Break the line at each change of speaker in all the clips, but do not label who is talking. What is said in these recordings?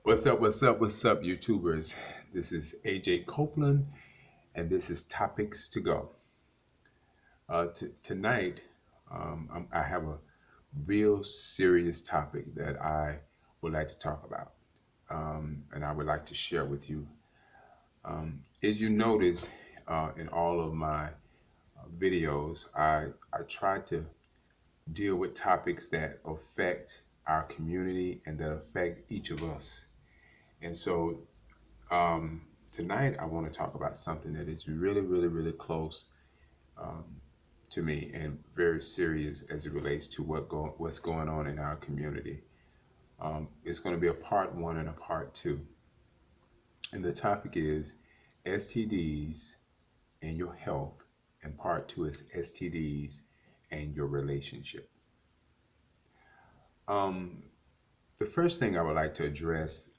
What's up? What's up? What's up, YouTubers? This is AJ Copeland, and this is Topics to Go. Tonight, I have a real serious topic that I would like to talk about, and I would like to share with you. As you notice in all of my videos, I try to deal with topics that affect our community and that affect each of us. And so tonight, I want to talk about something that is really, really, really close um, to me and very serious as it relates to what's going on in our community. It's going to be a part one and a part two. And the topic is STDs and your health, and part two is STDs and your relationship. Um, the first thing I would like to address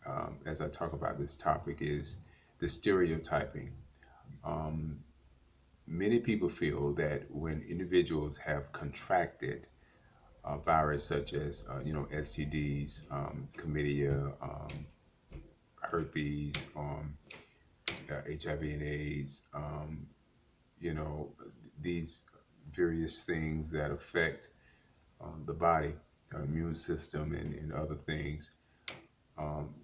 as I talk about this topic is the stereotyping. Um, Many people feel that when individuals have contracted a virus such as, STDs, chlamydia, herpes, HIV and AIDS, you know, these various things that affect the body, immune system, and other things, um,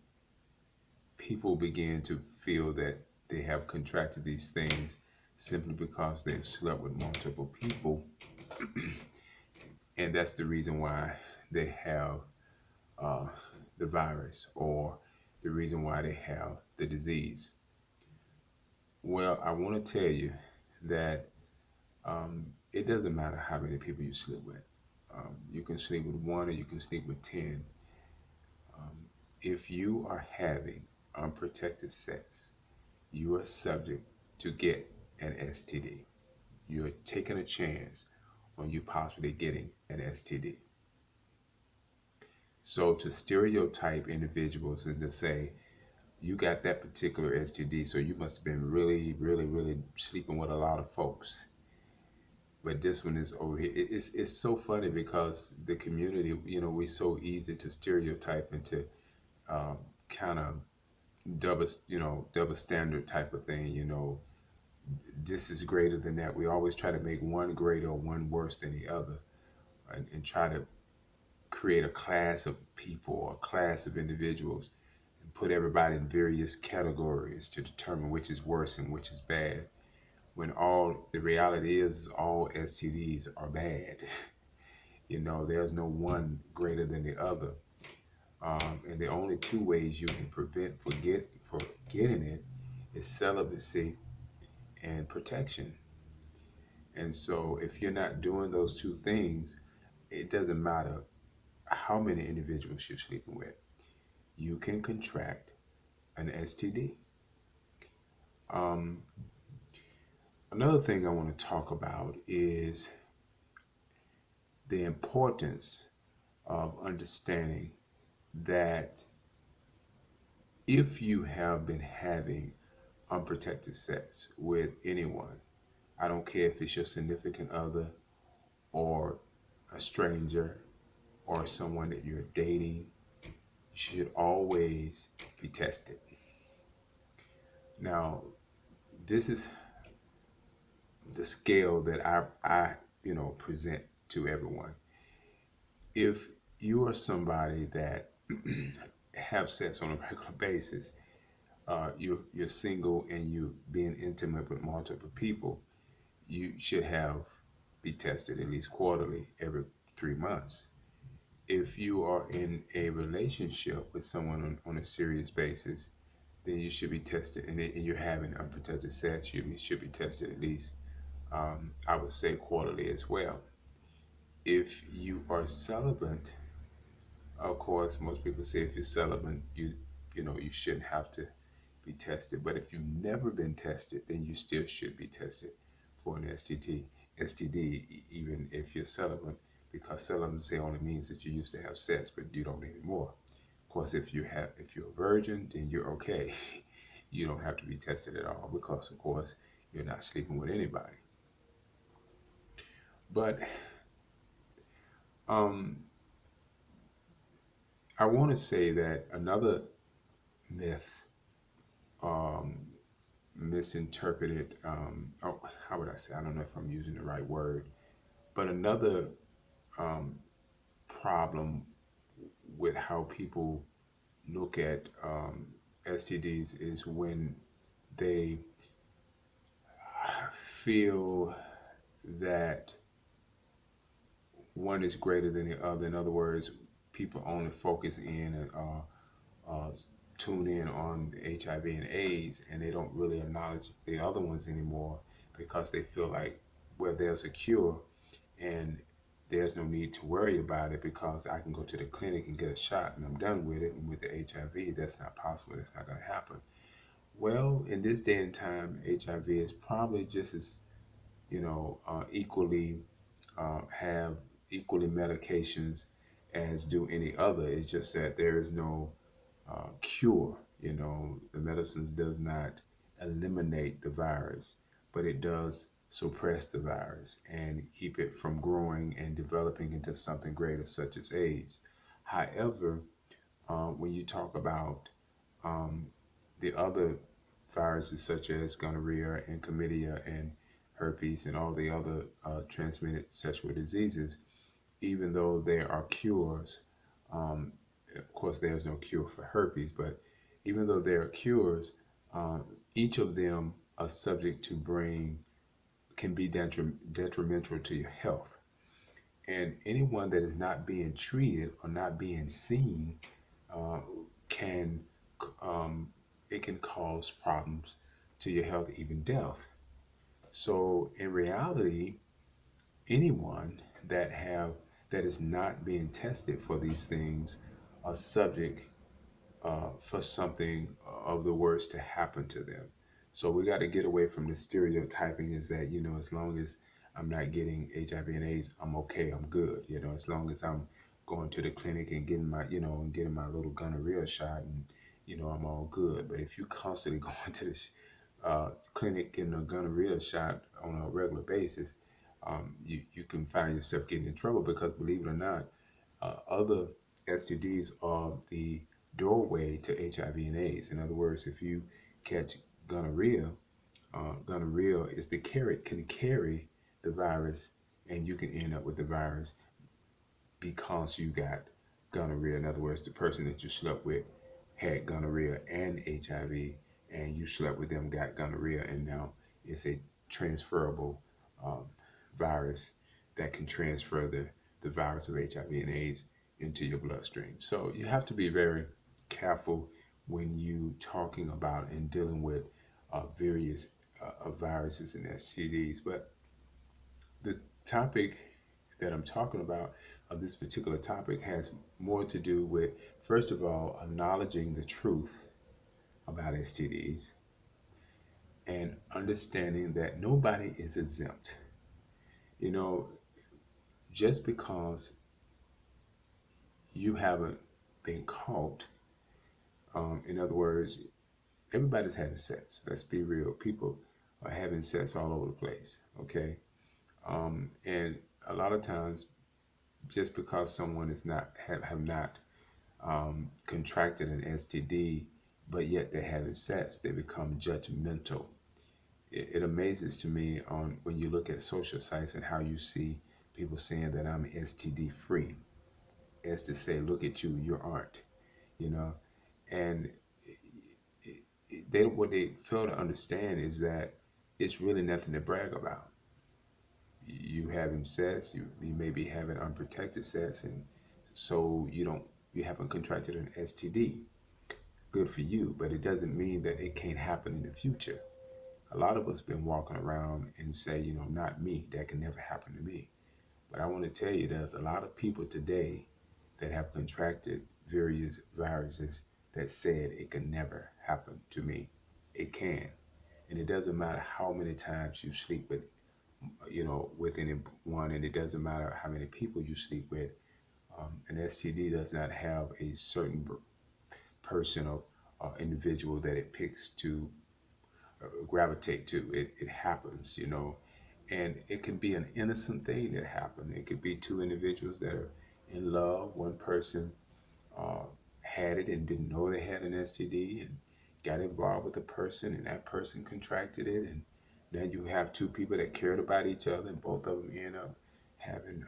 people begin to feel that they have contracted these things simply because they've slept with multiple people, and that's the reason why they have uh, the virus or the reason why they have the disease. Well, I want to tell you that it doesn't matter how many people you sleep with. You can sleep with one or you can sleep with 10. Um, if you are having unprotected sex, you are subject to get an STD. You're taking a chance on you possibly getting an STD. So to stereotype individuals and to say, you got that particular STD, so you must have been really, really, really sleeping with a lot of folks. But this one is over here. It's so funny because the community, we're so easy to stereotype and to kind of double standard type of thing. This is greater than that. We always try to make one greater or one worse than the other, and try to create a class of people or a class of individuals and put everybody in various categories to determine which is worse and which is bad. When all the reality is all STDs are bad. There's no one greater than the other. And the only two ways you can prevent for getting it is celibacy and protection. And so if you're not doing those two things, it doesn't matter how many individuals you're sleeping with. You can contract an STD. Um, Another thing I want to talk about is the importance of understanding that if you have been having unprotected sex with anyone, I don't care if it's your significant other or a stranger or someone that you're dating, you should always be tested. Now, this is the scale that I present to everyone. If you are somebody that have sex on a regular basis, you're single and you're being intimate with multiple people, you should be tested at least quarterly every 3 months. If you are in a relationship with someone on a serious basis, then you should be tested. And you're having unprotected sex, you should be tested at least, I would say, quarterly as well. If you are celibate, of course, most people say if you're celibate, you shouldn't have to be tested. But if you've never been tested, then you still should be tested for an STD, even if you're celibate, because celibacy only means that you used to have sex, but you don't anymore. Of course, if you're a virgin, then you're okay. You don't have to be tested at all because, of course, you're not sleeping with anybody. But um, I want to say that another myth, um, misinterpreted, oh, how would I say? I don't know if I'm using the right word, but another um, problem with how people look at STDs is when they feel that one is greater than the other. In other words, people only focus in and tune in on HIV and AIDS, and they don't really acknowledge the other ones anymore because they feel like, well, there's a cure and there's no need to worry about it because I can go to the clinic and get a shot and I'm done with it. And with the HIV, that's not possible. That's not going to happen. Well, in this day and time, HIV is probably just as, equally have equally medications as do any other. It's just that there is no cure. The medicines does not eliminate the virus, but it does suppress the virus and keep it from growing and developing into something greater, such as AIDS. However, when you talk about um, the other viruses such as gonorrhea and chlamydia and herpes and all the other transmitted sexual diseases, even though there are cures, um, of course, there's no cure for herpes, but even though there are cures, each of them are subject to can be detrimental to your health. And anyone that is not being treated or not being seen uh, can it can cause problems to your health, even death. So in reality, anyone that is not being tested for these things are subject for something of the worst to happen to them. So we got to get away from the stereotyping is that, as long as I'm not getting HIV and AIDS, I'm okay, I'm good. As long as I'm going to the clinic and getting my little gonorrhea shot and, I'm all good. But if you constantly going to the clinic getting a gonorrhea shot on a regular basis, you can find yourself getting in trouble because believe it or not, other STDs are the doorway to HIV and AIDS. In other words, if you catch gonorrhea, gonorrhea is can carry the virus, and you can end up with the virus because you got gonorrhea. In other words, the person that you slept with had gonorrhea and HIV, and you slept with them, got gonorrhea, and now it's a transferable um, virus that can transfer the virus of HIV and AIDS into your bloodstream. So you have to be very careful when you talking about and dealing with various viruses and STDs. But the topic that I'm talking about, this particular topic, has more to do with, first of all, acknowledging the truth about STDs and understanding that nobody is exempt. You know, just because you haven't been caught, in other words, everybody's having sex. Let's be real. People are having sex all over the place, okay? And a lot of times, just because someone is not have not contracted an STD, but yet they're having sex, they become judgmental. It amazes to me on when you look at social sites and how you see people saying that I'm STD free, as to say, look at you, you aren't, you know, and what they fail to understand is that it's really nothing to brag about. You having sex, you may be having unprotected sex, and so you haven't contracted an STD. Good for you, but it doesn't mean that it can't happen in the future. A lot of us been walking around and say, not me, that can never happen to me. But I want to tell you, there's a lot of people today that have contracted various viruses that said it can never happen to me. It can. And it doesn't matter how many times you sleep with anyone, and it doesn't matter how many people you sleep with. An STD does not have a certain person or individual that it picks to gravitate to. It happens, and it can be an innocent thing that happened. It could be two individuals that are in love. One person had it and didn't know they had an STD and got involved with a person and that person contracted it, and now you have two people that cared about each other and both of them end up having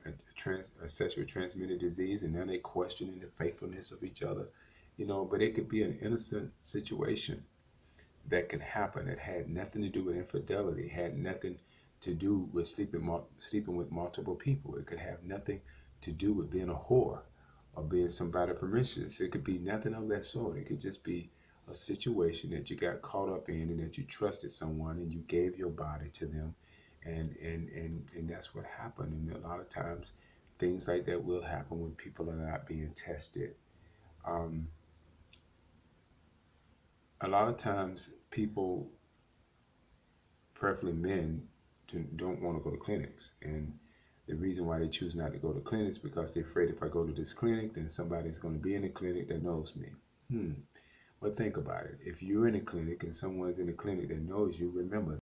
a sexually transmitted disease, and now they questioning the faithfulness of each other, but it could be an innocent situation that could happen. It had nothing to do with infidelity, had nothing to do with sleeping with multiple people. It could have nothing to do with being a whore or being somebody promiscuous. It could be nothing of that sort. It could just be a situation that you got caught up in and that you trusted someone and you gave your body to them, and that's what happened. And a lot of times things like that will happen when people are not being tested. Um, a lot of times people, preferably men, don't want to go to clinics. And the reason why they choose not to go to clinics is because they're afraid if I go to this clinic, then somebody's going to be in the clinic that knows me. But think about it. If you're in a clinic and someone's in a clinic that knows you, remember